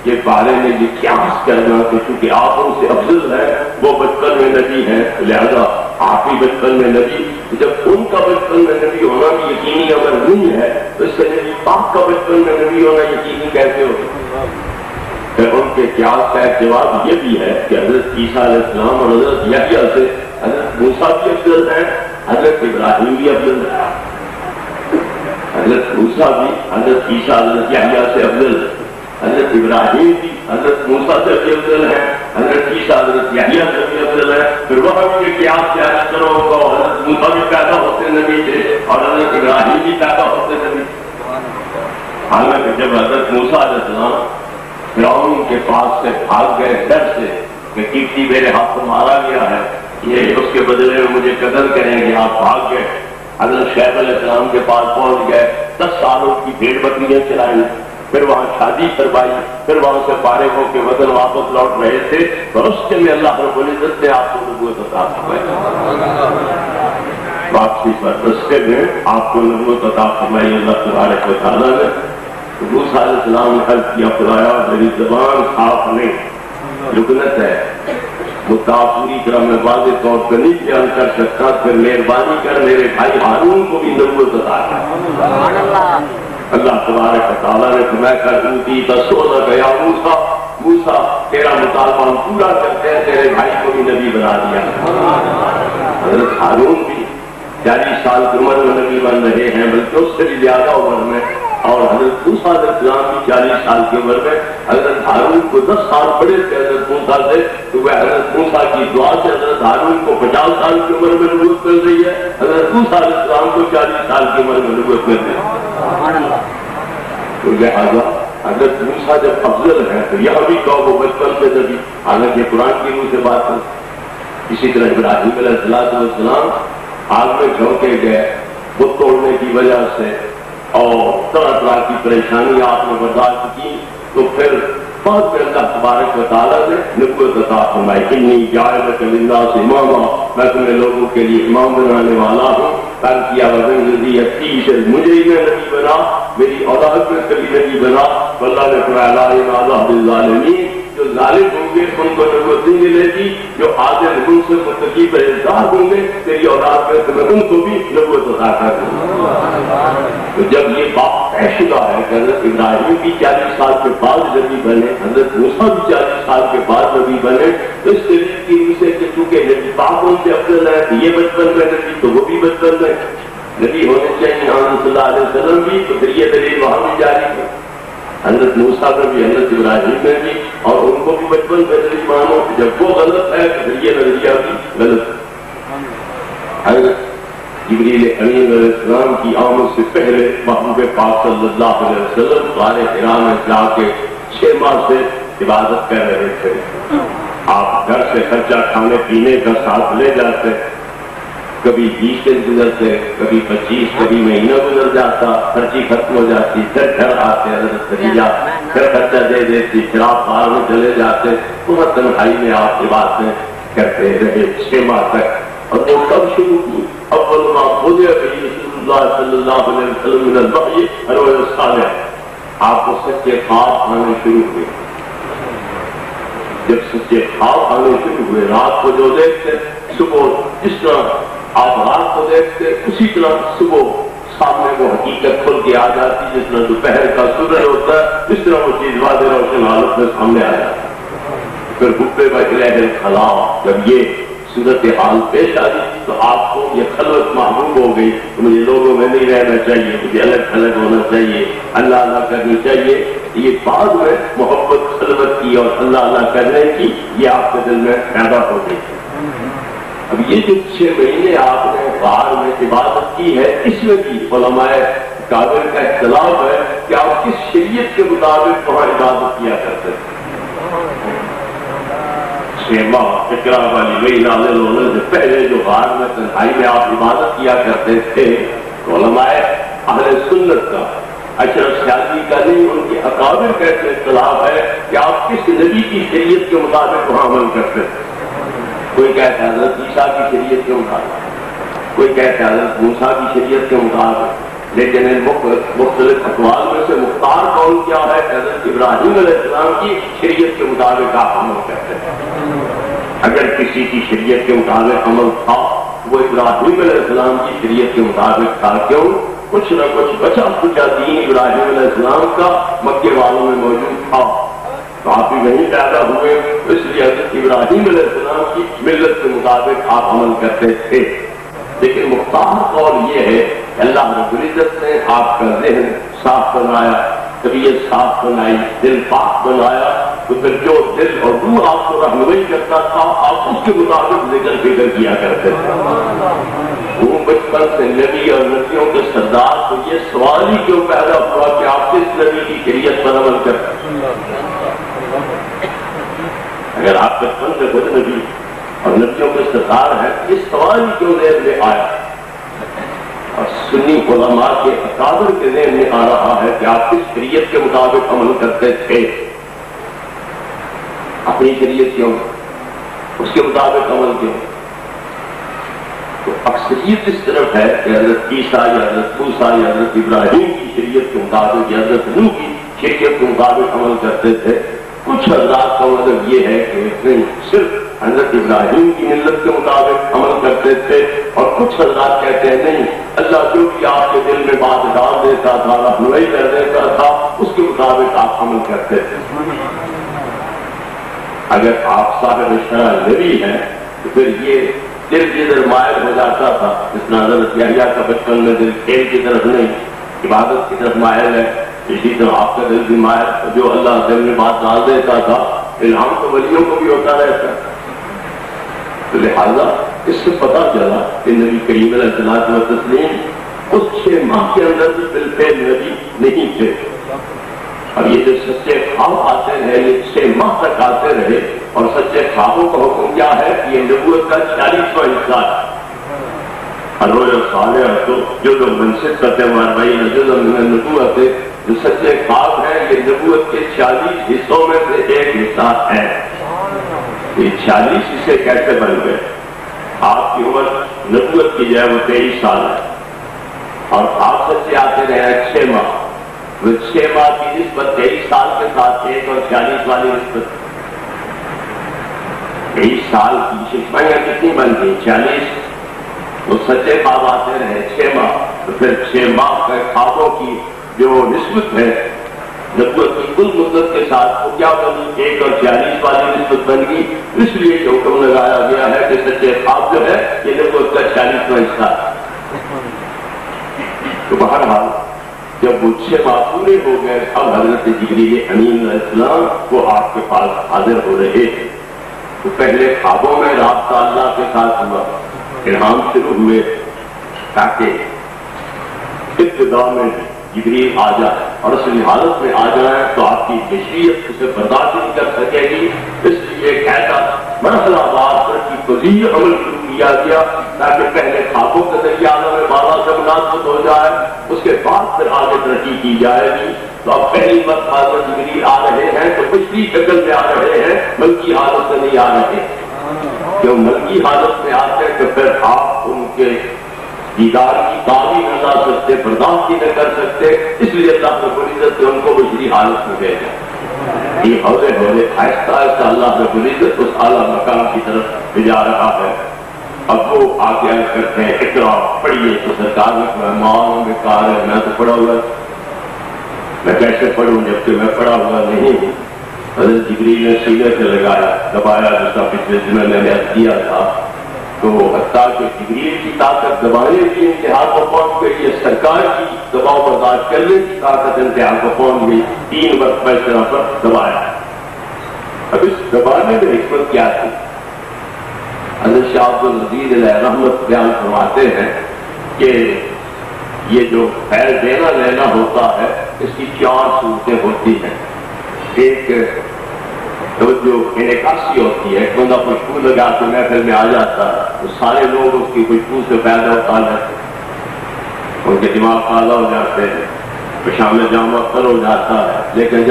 یہ بارے میں یہ قیاس کرنا کہ چونکہ آپ ان سے افضل ہے، وہ بچپن میں نبی ہیں، لہذا آپ ہی بچپن میں نبی، جب ان کا بچپن میں نبی ہونا بھی یقینی اگر نہیں ہے تو اس سے نبی پاک کا بچپن میں نبی ہونا یقینی کیسے ہوگا؟ پھر ان کے قیاس کا ایک جواب یہ بھی ہے کہ حضرت عیسیٰ علیہ السلام اور حضرت یحییٰ سے حضرت موسیٰ بھی افضل ہیں، حضرت ابراہیم بھی افضل ہے، حضرت موسیٰ بھی حضرت عیسیٰ حضرت یحییٰ سے افضل ہے، حضرت ابراہیم بھی حضرت موسیٰ سے بھی افضل ہے، حضرت عیسیٰ حضرت یحییٰ سے بھی افضل ہے۔ پھر وہ بھی قیاس کیا کرو گا، حضرت موسیٰ بھی پیدا ہوتے نبی تھے اور حضرت ابراہیم بھی پیدا ہوتے نبی تھے۔ حالانکہ جب حضرت موسیٰ علیہ السلام فرعون کے پاس سے بھاگ گئے ڈر سے کہ کیفتی میرے ہاتھ مارا گیا ہے، یہ اس کے بدلے میں مجھے قتل کریں گے، آپ بھاگ گئے، حضرت شعیب علیہ السلام کے پاس پہنچ گئے، 10 سالوں کی بھیڑ بکریاں چلائیں، پھر وہاں شادی کروائی، پھر وہاں سے فارغ ہو کے وطن واپس لوٹ رہے تھے، رستے میں اللہ رب العزت نے آپ کو نبوت عطا فرمائی، واپسی پر رستے میں آپ کو نبوت عطا فرمائی اللہ تبارک و تعالیٰ نے۔ موسیٰ علیہ السلام نے عرض کیا، خدایا میری زبان صاف نہیں، لکنت ہے، مدعا پوری طرح میں واضح طور پر نہیں بیان کر سکتا، پھر مہربانی کر میرے بھائی ہارون کو بھی نبوت عطا کر۔ اللہ تبارک و تعالیٰ نے فرمایا کر اوتی تسونا گیا موسیٰ تیرا مطالبہ ہم پورا کرتے ہیں، تیرے بھائی کو بھی نبی بنا دیا۔ حضرت ہارون بھی 40 سال کی عمر میں نبی بن رہے ہیں، بلکہ اس سے بھی زیادہ عمر میں، اور حضرت موسیٰ علیہ السلام بھی 40 سال کی عمر میں، حضرت ہارون کو 10 سال بڑے تھے حضرت موسیٰ سے، تو وہ حضرت موسیٰ کی دعا سے حضرت ہارون کو 50 سال کی عمر میں نبوت مل رہی ہے، حضرت موسیٰ علیہ السلام کو 40 سال کی عمر میں نبوت مل رہی ہے۔ تو لہٰذا حضرت موسیٰ جب افضل ہے تو یہ بھی کہو وہ بچپن سے نبی، حالانکہ قرآن کی روح سے بات ہے۔ اسی طرح ابراہیم علیہ السلام آگ میں جھونکے گئے بت توڑنے کی وجہ سے، اور طرح طرح کی پریشانی آپ نے برداشت کی، تو پھر بعد میں اللہ تبارک و تعالیٰ نے نبوت عطا فرمائی، انی جاعلک للناس اماما، میں تمہیں لوگوں کے لیے امام بنانے والا ہوں۔ کل کیا وزن ذریعتی سے مجھے ہی میں نبی بنا، میری اولاد میں کبھی نبی بنا، تو اللہ نے فرمایا لا انعاذ بالظالمین، جو ظالم ہوں گے ان کو نبوت نہیں ملے گی، جو عادل ان سے متقی پرہیزگار ہوں گے تیری اولاد میں تمہیں ان کو بھی نبوت عطا کر دوں گا۔ تو جب یہ بات طے شدہ ہے کہ حضرت ابراہیم بھی 40 سال کے بعد نبی بنے، حضرت موسیٰ بھی 40 سال کے بعد نبی بنے، تو اس طریقے کی روح سے کہ چونکہ نبی پاک ان سے افضل ہے، یہ بچپن میں نبی تو وہ بھی بچپن میں نبی ہونے چاہیے صلی اللہ علیہ وسلم بھی، تو پھر یہ دلیل وہاں بھی جاری ہے، حضرت موسیٰ میں بھی حضرت ابراہیم میں بھی، اور ان کو بھی بچپن میں نبی مانو، جب وہ غلط ہے تو پھر یہ نظریہ بھی غلط ہے۔ حضرت جبریل امین علیہ السلام کی آمد سے پہلے محبوب پاک صلی اللہ علیہ وسلم غار حرا میں جا کے 6 ماہ سے عبادت کر رہے تھے۔ آپ گھر سے خرچہ کھانے پینے کا ساتھ لے جاتے، کبھی 20 دن گزرتے، کبھی 25، کبھی مہینہ گزر جاتا، خرچی ختم ہو جاتی، پھر گھر آتے حضرت خدیجہ پھر خرچہ دے دیتی، پھر آپ باہر میں چلے جاتے، بہت تنہائی میں آپ عبادتیں کرتے رہے 6 ماہ تک۔ اور وہ کب شروع کی؟ اول ما بدأ به رسول اللہ صلی اللہ علیہ وسلم من الوحی الرؤیا الصالح، آپ کو سچے خواب آنے شروع ہوئے۔ جب سچے خواب آنے شروع ہوئے، رات کو جو دیکھتے صبح جس طرح آپ رات کو دیکھتے اسی طرح صبح سامنے وہ حقیقت کھل کے آ جاتی، جس طرح دوپہر کا سورج ہوتا ہے اس طرح وہ چیز واضح روشن حالت میں سامنے آ جاتی۔ پھر غبے بجلہ الخلا، جب یہ صورت حال پیش آئی تو آپ کو یہ خلوت محبوب ہو گئی، تو مجھے لوگوں میں نہیں رہنا چاہیے، مجھے الگ الگ ہونا چاہیے، اللہ اللہ کرنی چاہیے۔ یہ بعد میں محبت خلوت کی اور اللہ اللہ کرنے کی یہ آپ کے دل میں پیدا ہو گئی۔ اب یہ جو 6 مہینے آپ نے غار میں عبادت کی ہے، اس میں بھی علماء کابر کا اختلاف ہے کہ آپ کس شریعت کے مطابق وہاں عبادت کیا کرتے تھے۔ 6 ماہ اقرا والی وہی نازل ہونے سے پہلے جو غار میں تنہائی میں آپ عبادت کیا کرتے تھے، علماء اہل سنت کا اشرف سیاسی کا نہیں، ان کے اکابر کا اختلاف ہے کہ آپ کس نبی کی شریعت کے مطابق وہاں عمل کرتے تھے۔ کوئی کہتا ہے حضرت عیسیٰ کی شریعت کے مطابق، کوئی کہتا ہے حضرت موسیٰ کی شریعت کے مطابق، لیکن ان مختلف اقوال میں سے مختار قول کیا ہے؟ حضرت ابراہیم علیہ السلام کی شریعت کے مطابق آپ عمل کرتے ہیں۔ اگر کسی کی شریعت کے مطابق عمل تھا وہ ابراہیم علیہ السلام کی شریعت کے مطابق تھا، کیوں؟ کچھ نہ کچھ بچا کچا دین ابراہیم علیہ السلام کا مکے والوں میں موجود تھا، تو آپ بھی وہیں پیدا ہوئے، اس لیے حضرت ابراہیم علیہ السلام کی ملت کے مطابق آپ عمل کرتے تھے۔ لیکن مختار قول یہ ہے کہ اللہ رب العزت نے آپ کا ذہن صاف بنایا، طبیعت صاف بنائی، دل پاک بنایا، تو پھر جو دل اور روح آپ کو رہنمائی کرتا تھا آپ اس کے مطابق ذکر فکر کیا کرتے تھے۔ وہ بچپن سے نبی اور نبیوں کے سردار کو یہ سوال ہی کیوں پیدا ہوا کہ آپ کس نبی کی شریعت پر عمل کرتے ہیں؟ اگر آپ بچپن سے خود نبی اور نبیوں کے سردار ہیں، یہ سوال ہی کیوں ذہن میں آیا؟ اور سنی علماء کے اکابر کے ذہن میں آ رہا ہے کہ آپ کس شریعت کے مطابق عمل کرتے تھے؟ اپنی شریعت کیوں؟ اس کے مطابق عمل کیوں؟ تو اکثریت اس طرف ہے کہ حضرت عیسیٰ یا حضرت موسیٰ یا حضرت ابراہیم کی شریعت کے مطابق یا حضرت نوح کی شریعت کے مطابق عمل کرتے تھے۔ کچھ حضرات کا مطلب یہ ہے کہ نہیں، صرف حضرت ابراہیم کی ملت کے مطابق عمل کرتے تھے، اور کچھ حضرات کہتے ہیں نہیں، اللہ جو بھی آپ کے دل میں بات ڈال دیتا تھا، رہنمائی کر دیتا تھا، اس کے مطابق آپ عمل کرتے تھے۔ اگر آپ صاحب شرع نبی ہیں تو پھر یہ دل جدھر مائل ہو جاتا تھا، جس طرح حضرت یحییٰ کا بچپن میں دل کھیل کی طرف نہیں عبادت کی طرف مائل ہے، اسی طرح آپ کا دل بھی مائل، جو اللہ دل میں بات ڈال دیتا تھا، الہام تو ولیوں کو بھی ہوتا رہتا ہے۔ تو لہٰذا اس سے پتہ چلا کہ نبی کریم علیہ الصلوۃ والتسلیم اس 6 ماہ کے اندر بھی بالفعل نبی نہیں تھے، اور یہ جو سچے خواب آتے ہیں یہ 6 ماہ تک آتے رہے، اور سچے خوابوں کا حکم کیا ہے کہ یہ نبوت کا 40واں حصہ ہے۔ الرؤیا الصالحہ تو جو لوگ منصب کرتے ہیں ماربعین جزء من النبوۃ، جو سچے خواب ہیں یہ نبوت کے 40 حصوں میں سے ایک حصہ ہے۔ یہ 40 حصے کیسے بن گئے؟ آپ کی عمر نبوت کی جو ہے وہ 23 سال ہے، اور آپ سچے آتے رہے 6 ماہ، وہ 6 ماہ کی نسبت 23 سال کے ساتھ 1 اور 40 والی نسبت، 23 سال کی شکمائیاں کتنی بن گئی؟ 40۔ وہ سچے خواب آتے رہے 6 ماہ، تو پھر 6 ماہ کے خوابوں کی جو نسبت ہے نبوت کی کل مدت کے ساتھ وہ کیا بنی؟ 1 اور 40 والی نسبت بن گئی۔ اس لیے یہ حکم لگایا گیا ہے کہ سچے خواب جو ہے یہ نبوت کا 40واں حصہ ہے۔ تو بہرحال جب وہ 6 ماہ پورے ہو گئے، اب حضرت جبریل امین علیہ السلام وہ آپ کے پاس حاضر ہو رہے تھے۔ تو پہلے خوابوں میں رابطہ اللہ کے ساتھ ہوا، الہام شروع ہوئے، تاکہ ابتدا میں جبریل آ جائے، اور اصلی حالت میں آ جائے تو آپ کی بشریت اسے برداشت نہیں کر سکے گی، اس لیے ایک ایسا مرحلہ وار کی پذیر عمل شروع کیا گیا تاکہ پہلے خوابوں کے ذریعے عالم بالا سے مناسبت ہو جائے، اس کے بعد پھر آگے ترقی کی جائے گی۔ تو اب پہلی مرتبہ حضرت جبریل آ رہے ہیں تو پچھلی شکل میں آ رہے ہیں، ملکی حالت سے نہیں آ رہے۔ جو ملکی حالت میں آتے ہیں تو پھر آپ ان کے دیدار کی تعبیر نہ لا سکتے، برداشت نہ کر سکتے، اس لیے اللہ رب العزت نے ان کو بشری حالت میں بھیجا۔ یہ ہولے ہولے آہستہ آہستہ اللہ رب العزت اس اعلیٰ مقام کی طرف لے جا رہا ہے۔ اب وہ آگے کرتے ہیں اقرا پڑھیے، تو سرکار نے کہا ماں میں کہا ہے میں تو پڑھا ہوا، میں کیسے پڑھوں جبکہ میں پڑھا ہوا نہیں ہوں۔ حضرت جبریل نے سینے سے لگایا، دبایا، جس کا پچھلے دنوں میں نے کیا تھا، تو حتیٰ کہ جبریل کی طاقت دبانے کی انتہا کو پہنچ گئی، یہ سرکار کی دباؤ برداشت کرنے کی طاقت انتہا کو پہنچ گئی، 3 مرتبہ اس طرح پر دبایا۔ اب اس دبانے میں حکمت کیا تھی؟ حضرت شاہ عبد العزیز علیہ رحمت بیان فرماتے ہیں کہ یہ جو خیر دینا لینا ہوتا ہے اس کی 4 صورتیں ہوتی ہیں۔ ایک جو انعکاسی ہوتی ہے، ایک بندہ خوشبو لگا کے محفل میں آ جاتا ہے تو سارے لوگ اس کی خوشبو سے پیدا ہوتا ہے، ان کے دماغ تازہ ہو جاتے ہیں، پیشاب میں جام اختر ہو جاتا ہے، لیکن جب